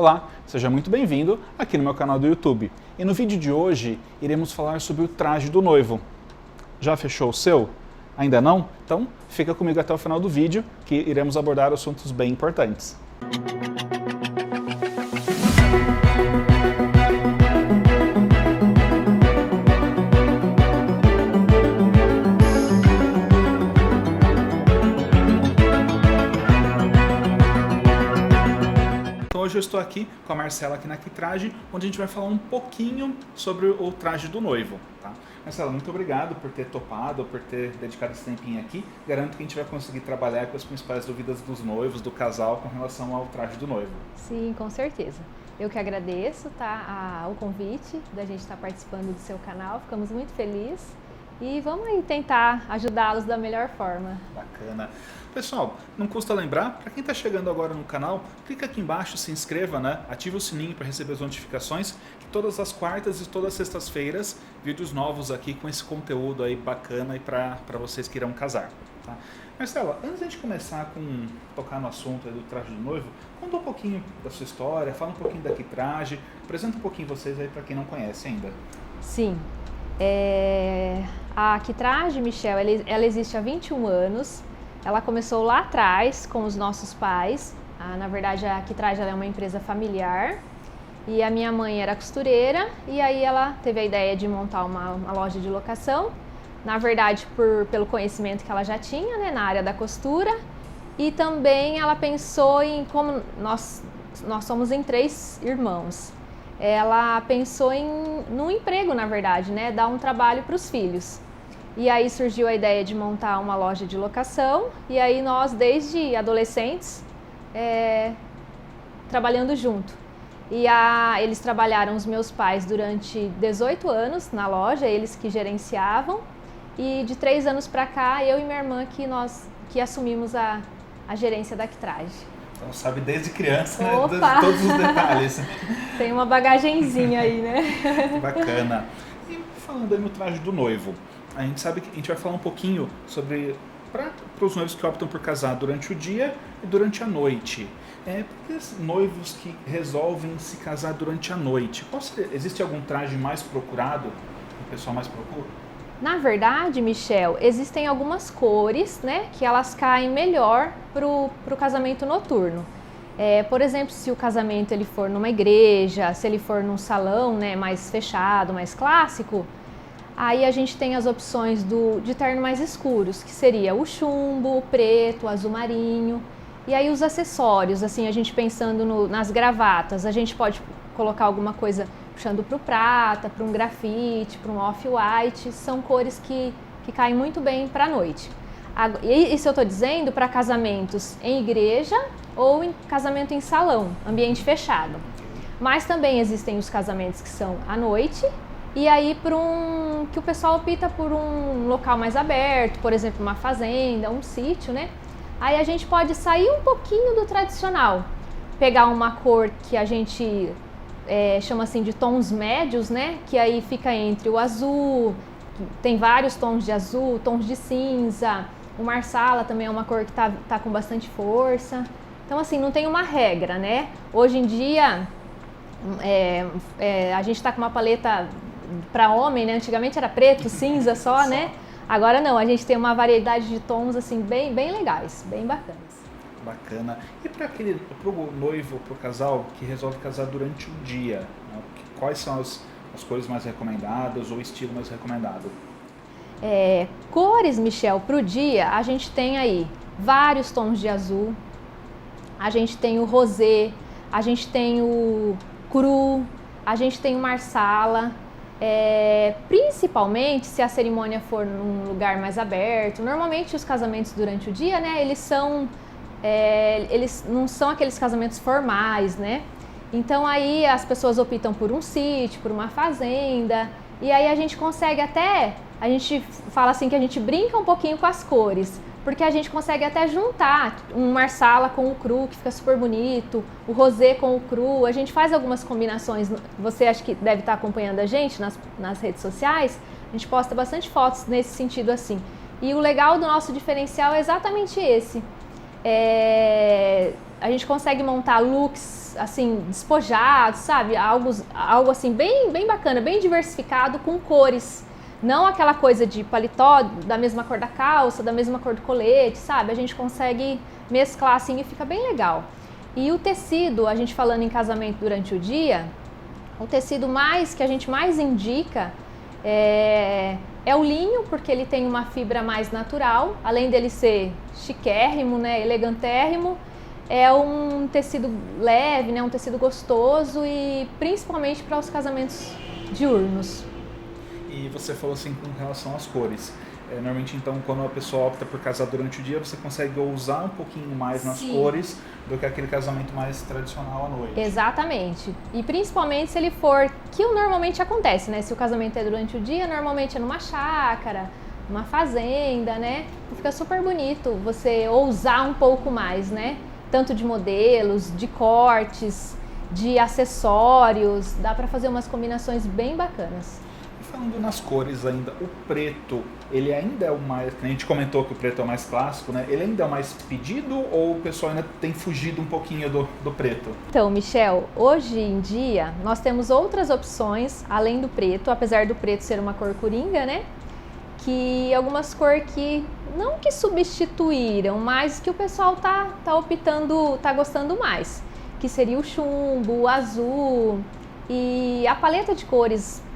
Olá, seja muito bem-vindo aqui no meu canal do YouTube. E no vídeo de hoje iremos falar sobre o traje do noivo. Já fechou o seu? Ainda não? Então fica comigo até o final do vídeo que iremos abordar assuntos bem importantes. Hoje eu estou aqui com a Marcela aqui na Quitrage, onde a gente vai falar um pouquinho sobre o traje do noivo, tá? Marcela, muito obrigado por ter topado, por ter dedicado esse tempinho aqui. Garanto que a gente vai conseguir trabalhar com as principais dúvidas dos noivos, do casal, com relação ao traje do noivo. Sim, com certeza. Eu que agradeço, tá, o convite da gente estar participando do seu canal, ficamos muito felizes e vamos aí tentar ajudá-los da melhor forma. Bacana. Pessoal, não custa lembrar, para quem está chegando agora no canal, clica aqui embaixo, se inscreva, né? Ative o sininho para receber as notificações, que todas as quartas e todas as sextas-feiras, vídeos novos aqui com esse conteúdo aí bacana e para vocês que irão casar. Tá? Marcela, antes de a gente começar tocar no assunto aí do traje do noivo, conta um pouquinho da sua história, fala um pouquinho da Quitrage, apresenta um pouquinho vocês aí para quem não conhece ainda. Sim, a Quitrage, Michel, ela existe há 21 anos. Ela começou lá atrás com os nossos pais. Na verdade, a Quitrage é uma empresa familiar e a minha mãe era costureira e aí ela teve a ideia de montar uma loja de locação. Na verdade, pelo conhecimento que ela já tinha, né, na área da costura, e também ela pensou em, como nós somos em 3 irmãos, ela pensou num emprego, na verdade, né, dar um trabalho para os filhos. E aí surgiu a ideia de montar uma loja de locação e aí nós, desde adolescentes, trabalhando junto. E eles trabalharam, os meus pais, durante 18 anos na loja, eles que gerenciavam. E de 3 anos para cá, eu e minha irmã que assumimos a gerência da Quitrage. Então sabe desde criança, né, todos os detalhes. Tem uma bagagenzinha aí, né? Bacana. E falando aí no traje do noivo, a gente sabe que a gente vai falar um pouquinho sobre para os noivos que optam por casar durante o dia e durante a noite. Por que noivos que resolvem se casar durante a noite? Existe algum traje mais procurado, que o pessoal mais procura? Na verdade, Michel, existem algumas cores, né, que elas caem melhor pro casamento noturno. Por exemplo, se o casamento ele for numa igreja, se ele for num salão, né, mais fechado, mais clássico, aí a gente tem as opções de terno mais escuros, que seria o chumbo, o preto, o azul marinho. E aí os acessórios, assim, a gente pensando nas gravatas, a gente pode colocar alguma coisa puxando para o prata, para um grafite, para um off-white, são cores que caem muito bem para a noite. Isso eu estou dizendo para casamentos em igreja ou em casamento em salão, ambiente fechado. Mas também existem os casamentos que são à noite, e aí que o pessoal opta por um local mais aberto, por exemplo, uma fazenda, um sítio, né? Aí a gente pode sair um pouquinho do tradicional, pegar uma cor que a gente chama assim de tons médios, né? Que aí fica entre o azul, tem vários tons de azul, tons de cinza, o marsala também é uma cor que tá com bastante força. Então assim, não tem uma regra, né? Hoje em dia a gente tá com uma paleta para homem, né? Antigamente era preto, cinza só, né? Agora não, a gente tem uma variedade de tons assim bem legais, bem bacanas. Bacana. E para o noivo, para o casal que resolve casar durante o dia, né? Quais são as cores mais recomendadas ou o estilo mais recomendado? Cores, Michel, para o dia a gente tem aí vários tons de azul, a gente tem o rosé, a gente tem o cru, a gente tem o marsala. Principalmente se a cerimônia for num lugar mais aberto. Normalmente os casamentos durante o dia, né, eles não são aqueles casamentos formais, né? Então aí as pessoas optam por um sítio, por uma fazenda, e aí a gente consegue a gente fala assim que a gente brinca um pouquinho com as cores, porque a gente consegue até juntar um marsala com o cru, que fica super bonito, o rosé com o cru. A gente faz algumas combinações, você acha que deve estar acompanhando a gente nas redes sociais, a gente posta bastante fotos nesse sentido assim. E o legal do nosso diferencial é exatamente esse, a gente consegue montar looks assim, despojados, sabe? Algo assim bem bacana, bem diversificado, com cores. Não aquela coisa de paletó da mesma cor da calça, da mesma cor do colete, sabe? A gente consegue mesclar assim e fica bem legal. E o tecido, a gente falando em casamento durante o dia, o tecido que a gente mais indica é o linho, porque ele tem uma fibra mais natural, além dele ser chiquérrimo, né, elegantérrimo. É um tecido leve, né, um tecido gostoso e principalmente para os casamentos diurnos. E você falou assim com relação às cores. Normalmente, então, quando a pessoa opta por casar durante o dia, você consegue ousar um pouquinho mais nas cores do que aquele casamento mais tradicional à noite. Exatamente. E principalmente se ele for, que normalmente acontece, né? Se o casamento é durante o dia, normalmente é numa chácara, numa fazenda, né? E fica super bonito você ousar um pouco mais, né? Tanto de modelos, de cortes, de acessórios. Dá para fazer umas combinações bem bacanas. Falando nas cores ainda, o preto, ele ainda é o mais, a gente comentou que o preto é o mais clássico, né? Ele ainda é o mais pedido ou o pessoal ainda tem fugido um pouquinho do preto? Então, Michel, hoje em dia nós temos outras opções além do preto, apesar do preto ser uma cor coringa, né? Que algumas cores que, não que substituíram, mas que o pessoal tá optando, tá gostando mais. Que seria o chumbo, o azul e a paleta de cores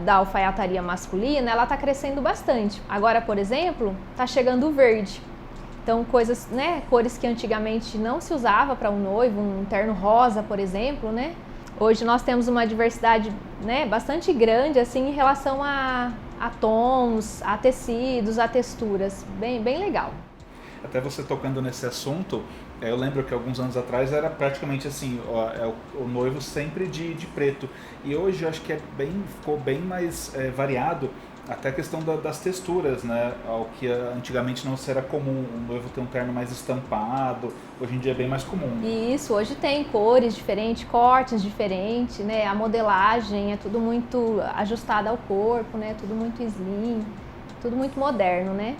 da alfaiataria masculina, ela está crescendo bastante. Agora, por exemplo, está chegando o verde. Então, coisas, né, cores que antigamente não se usava para um noivo, um terno rosa, por exemplo, né? Hoje nós temos uma diversidade, né, bastante grande assim em relação a tons, a tecidos, a texturas, bem legal. Até você tocando nesse assunto, eu lembro que alguns anos atrás era praticamente assim, o noivo sempre de preto. E hoje eu acho que ficou bem mais variado, até a questão das texturas, né? Ao que antigamente não era comum, o noivo ter um terno mais estampado, hoje em dia é bem mais comum. Isso, hoje tem cores diferentes, cortes diferentes, né? A modelagem é tudo muito ajustado ao corpo, né? Tudo muito slim, tudo muito moderno, né?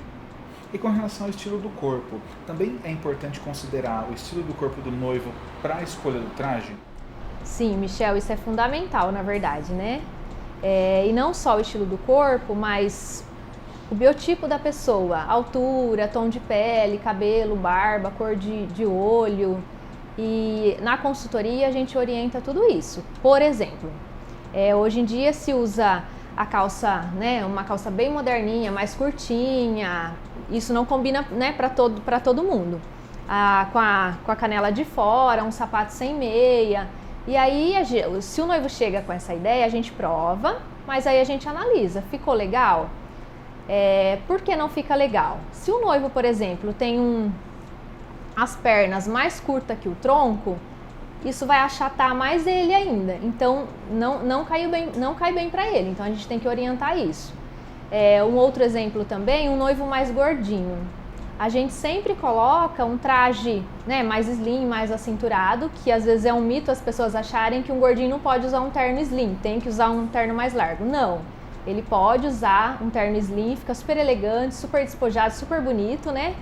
E com relação ao estilo do corpo, também é importante considerar o estilo do corpo do noivo para a escolha do traje? Sim, Michel, isso é fundamental, na verdade, né? E não só o estilo do corpo, mas o biotipo da pessoa, altura, tom de pele, cabelo, barba, cor de olho. E na consultoria a gente orienta tudo isso. Por exemplo, hoje em dia se usa a calça, né, uma calça bem moderninha, mais curtinha. Isso não combina, né, para todo mundo. Com a canela de fora, um sapato sem meia. E aí, se o noivo chega com essa ideia, a gente prova, mas aí a gente analisa. Ficou legal? Por que não fica legal? Se o noivo, por exemplo, tem as pernas mais curtas que o tronco, isso vai achatar mais ele ainda. Então, não cai bem para ele. Então, a gente tem que orientar isso. Um outro exemplo também, um noivo mais gordinho. A gente sempre coloca um traje, né, mais slim, mais acinturado, que às vezes é um mito as pessoas acharem que um gordinho não pode usar um terno slim, tem que usar um terno mais largo. Não, ele pode usar um terno slim, fica super elegante, super despojado, super bonito, né?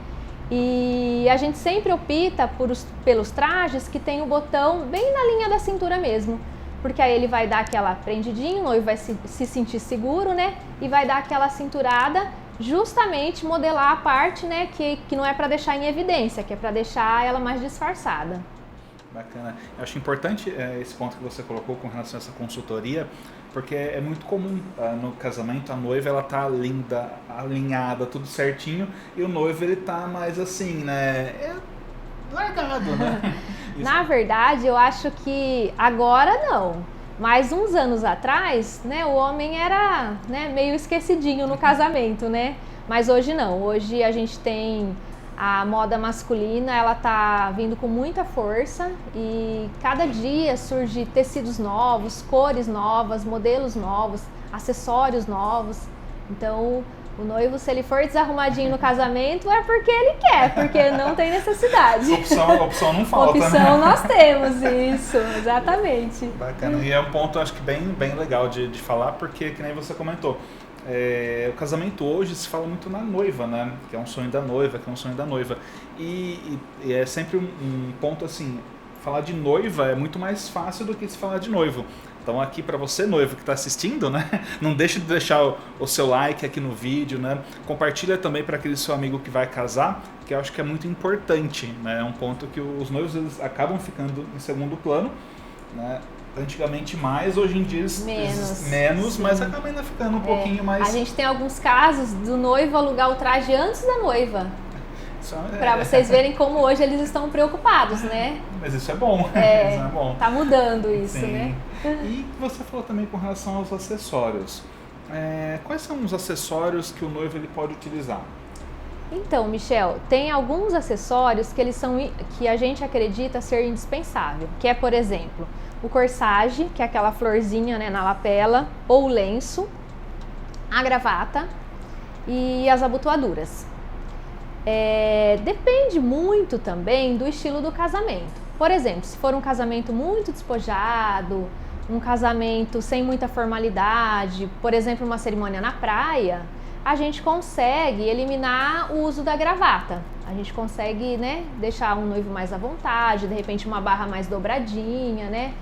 E a gente sempre opta pelos trajes que tem o botão bem na linha da cintura mesmo, porque aí ele vai dar aquela prendidinha, o noivo vai se sentir seguro, né? E vai dar aquela cinturada, justamente modelar a parte, né, que não é para deixar em evidência, que é para deixar ela mais disfarçada. Bacana. Eu acho importante esse ponto que você colocou com relação a essa consultoria, porque é muito comum no casamento a noiva ela tá linda, alinhada, tudo certinho, e o noivo ele tá mais assim, né, largado, né? Na verdade, eu acho que agora não. Mas uns anos atrás, né, o homem era, né, meio esquecidinho no casamento, né? Mas hoje não. Hoje a gente tem a moda masculina, ela tá vindo com muita força e cada dia surge tecidos novos, cores novas, modelos novos, acessórios novos. Então, o noivo, se ele for desarrumadinho no casamento, é porque ele quer, porque não tem necessidade. Opção não falta, opção né? Nós temos, isso, exatamente. Bacana, e é um ponto, acho que bem legal de falar, porque, que nem você comentou, o casamento hoje se fala muito na noiva, né? Que é um sonho da noiva, que é um sonho da noiva. E é sempre um ponto assim, falar de noiva é muito mais fácil do que se falar de noivo. Então aqui para você, noivo, que está assistindo, né? Não deixe de deixar o seu like aqui no vídeo, né? Compartilha também para aquele seu amigo que vai casar, que eu acho que é muito importante, né? É um ponto que os noivos eles acabam ficando em segundo plano, né? Antigamente mais, hoje em dia menos, mas acaba ainda ficando um pouquinho mais... A gente tem alguns casos do noivo alugar o traje antes da noiva. Para vocês verem como hoje eles estão preocupados, né? Mas isso é bom. Isso é bom. Tá mudando isso, Sim. né? E você falou também com relação aos acessórios. Quais são os acessórios que o noivo ele pode utilizar? Então, Michel, tem alguns acessórios que a gente acredita ser indispensável, que é, por exemplo, o corsage, que é aquela florzinha, né, na lapela, ou o lenço, a gravata e as abotoaduras. Depende muito também do estilo do casamento. Por exemplo, se for um casamento muito despojado, um casamento sem muita formalidade, por exemplo, uma cerimônia na praia, a gente consegue eliminar o uso da gravata. A gente consegue, né, deixar um noivo mais à vontade, de repente uma barra mais dobradinha, né?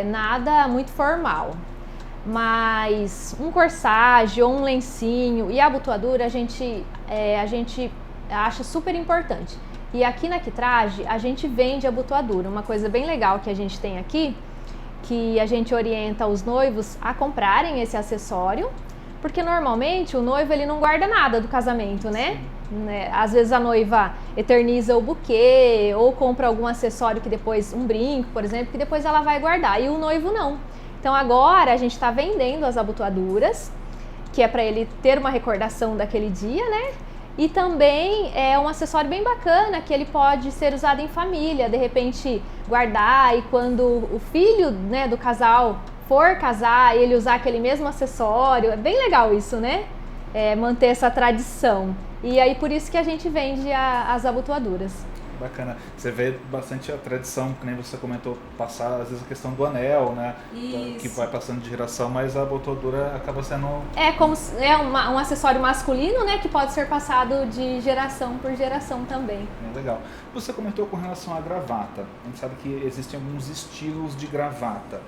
Nada muito formal. Mas um corsage ou um lencinho e a abotoadura a gente acha super importante. E aqui na Quitrage a gente vende abotoadura. Uma coisa bem legal que a gente tem aqui, que a gente orienta os noivos a comprarem esse acessório, porque normalmente o noivo ele não guarda nada do casamento, né? Às vezes a noiva eterniza o buquê ou compra algum acessório que depois, um brinco, por exemplo, que depois ela vai guardar, e o noivo não. Então agora a gente está vendendo as abotoaduras, que é para ele ter uma recordação daquele dia, né? E também é um acessório bem bacana que ele pode ser usado em família, de repente guardar, e quando o filho, né, do casal for casar, ele usar aquele mesmo acessório. É bem legal isso, né? Manter essa tradição. E aí por isso que a gente vende as abotoaduras. Bacana. Você vê bastante a tradição, que nem você comentou, passar às vezes a questão do anel, né? Isso. Que vai passando de geração, mas a abotoadura acaba sendo... Um acessório masculino, né? Que pode ser passado de geração por geração também. Legal. Você comentou com relação à gravata. A gente sabe que existem alguns estilos de gravata.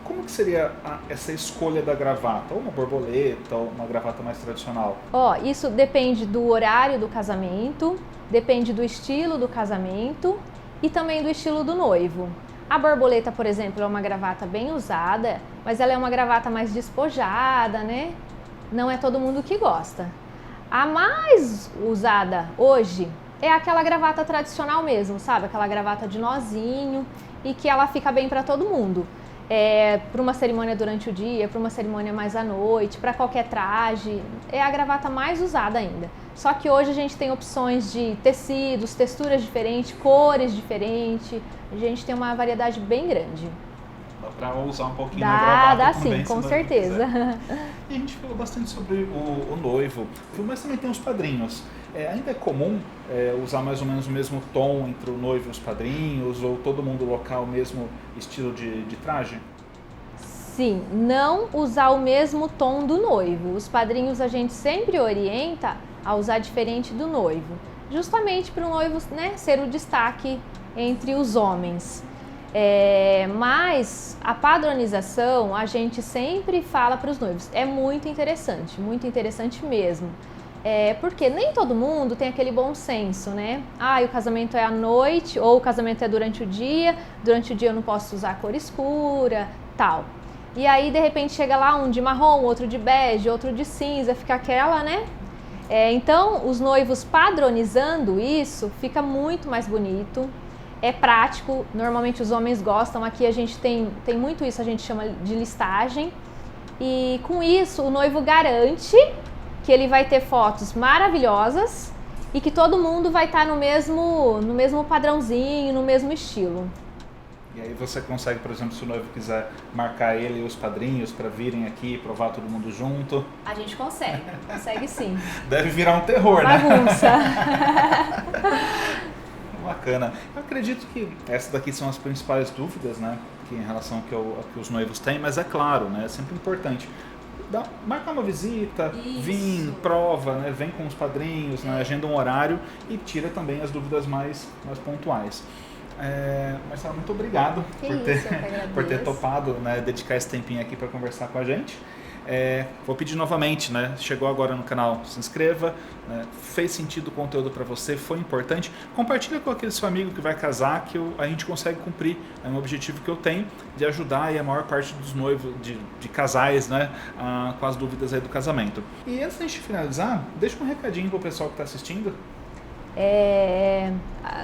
Como que seria essa escolha da gravata? Ou uma borboleta, ou uma gravata mais tradicional? Isso depende do horário do casamento, depende do estilo do casamento e também do estilo do noivo. A borboleta, por exemplo, é uma gravata bem usada, mas ela é uma gravata mais despojada, né? Não é todo mundo que gosta. A mais usada hoje é aquela gravata tradicional mesmo, sabe? Aquela gravata de nozinho e que ela fica bem para todo mundo. Para uma cerimônia durante o dia, para uma cerimônia mais à noite, para qualquer traje, é a gravata mais usada ainda. Só que hoje a gente tem opções de tecidos, texturas diferentes, cores diferentes, a gente tem uma variedade bem grande. Dá para usar um pouquinho na gravata dá também, sim, com certeza. E a gente falou bastante sobre o noivo, mas também tem os padrinhos. Ainda é comum usar mais ou menos o mesmo tom entre o noivo e os padrinhos, ou todo mundo local o mesmo estilo de traje? Sim, não usar o mesmo tom do noivo. Os padrinhos a gente sempre orienta a usar diferente do noivo, justamente para o noivo, né, ser o destaque entre os homens. Mas a padronização a gente sempre fala para os noivos, é muito interessante mesmo. Porque nem todo mundo tem aquele bom senso, né? O casamento é à noite, ou o casamento é durante o dia eu não posso usar cor escura, tal. E aí de repente chega lá um de marrom, outro de bege, outro de cinza, fica aquela, né? Então os noivos padronizando isso fica muito mais bonito. É prático, normalmente os homens gostam, aqui a gente tem muito isso, a gente chama de listagem. E com isso o noivo garante que ele vai ter fotos maravilhosas e que todo mundo vai estar no mesmo padrãozinho, no mesmo estilo. E aí você consegue, por exemplo, se o noivo quiser marcar ele e os padrinhos para virem aqui e provar todo mundo junto? A gente consegue sim. Deve virar um terror, bagunça. Né? Bacana. Eu acredito que essas daqui são as principais dúvidas, né, que em relação ao que os noivos têm, mas é claro, né, é sempre importante. marcar uma visita, Isso. vir, prova, né? Vem com os padrinhos, né? Agenda um horário e tira também as dúvidas mais pontuais. Marcela, muito obrigado por ter topado, né, dedicar esse tempinho aqui para conversar com a gente. Vou pedir novamente, né, chegou agora no canal, se inscreva, né, fez sentido o conteúdo para você, foi importante, compartilha com aquele seu amigo que vai casar, que a gente consegue cumprir um objetivo que eu tenho de ajudar aí a maior parte dos noivos, de casais, né, com as dúvidas aí do casamento. E antes de a gente finalizar, deixa um recadinho para o pessoal que está assistindo.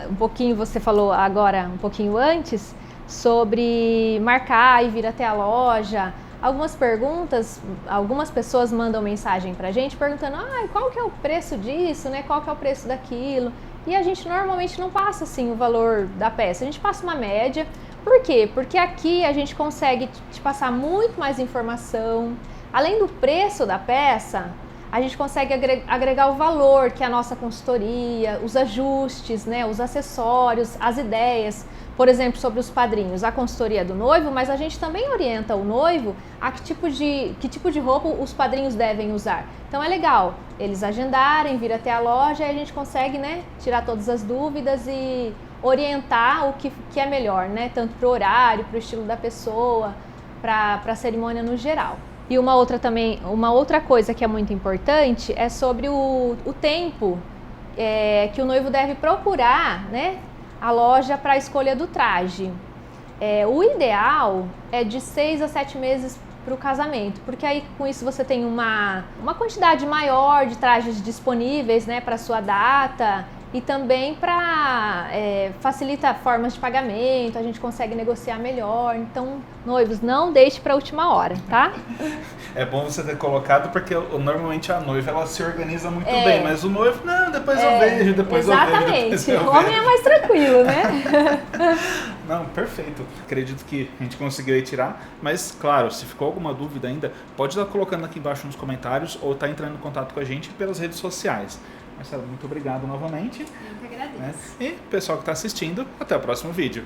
Um pouquinho, você falou agora, um pouquinho antes, sobre marcar e vir até a loja. Algumas perguntas, algumas pessoas mandam mensagem pra gente perguntando qual que é o preço disso, né? Qual que é o preço daquilo? E a gente normalmente não passa assim o valor da peça, a gente passa uma média. Por quê? Porque aqui a gente consegue te passar muito mais informação. Além do preço da peça, a gente consegue agregar o valor, que é a nossa consultoria, os ajustes, né, os acessórios, as ideias. Por exemplo, sobre os padrinhos, a consultoria do noivo, mas a gente também orienta o noivo a que tipo de roupa os padrinhos devem usar. Então é legal eles agendarem, vir até a loja e a gente consegue, né, tirar todas as dúvidas e orientar o que é melhor, né, tanto para o horário, para o estilo da pessoa, para a cerimônia no geral. E uma outra coisa que é muito importante é sobre o tempo que o noivo deve procurar, né, a loja para a escolha do traje. O ideal é de 6 a 7 meses para o casamento, porque aí com isso você tem uma quantidade maior de trajes disponíveis, né, para a sua data. E também para facilitar formas de pagamento, a gente consegue negociar melhor. Então, noivos, não deixe para a última hora, tá? É bom você ter colocado, porque normalmente a noiva ela se organiza muito bem, mas o noivo, não, depois eu vejo, depois eu vejo. Exatamente, o homem é mais tranquilo, né? Não, perfeito. Acredito que a gente conseguiu aí tirar, mas claro, se ficou alguma dúvida ainda, pode estar colocando aqui embaixo nos comentários ou estar entrando em contato com a gente pelas redes sociais. Marcela, muito obrigado novamente. Eu que agradeço. E pessoal que está assistindo, até o próximo vídeo.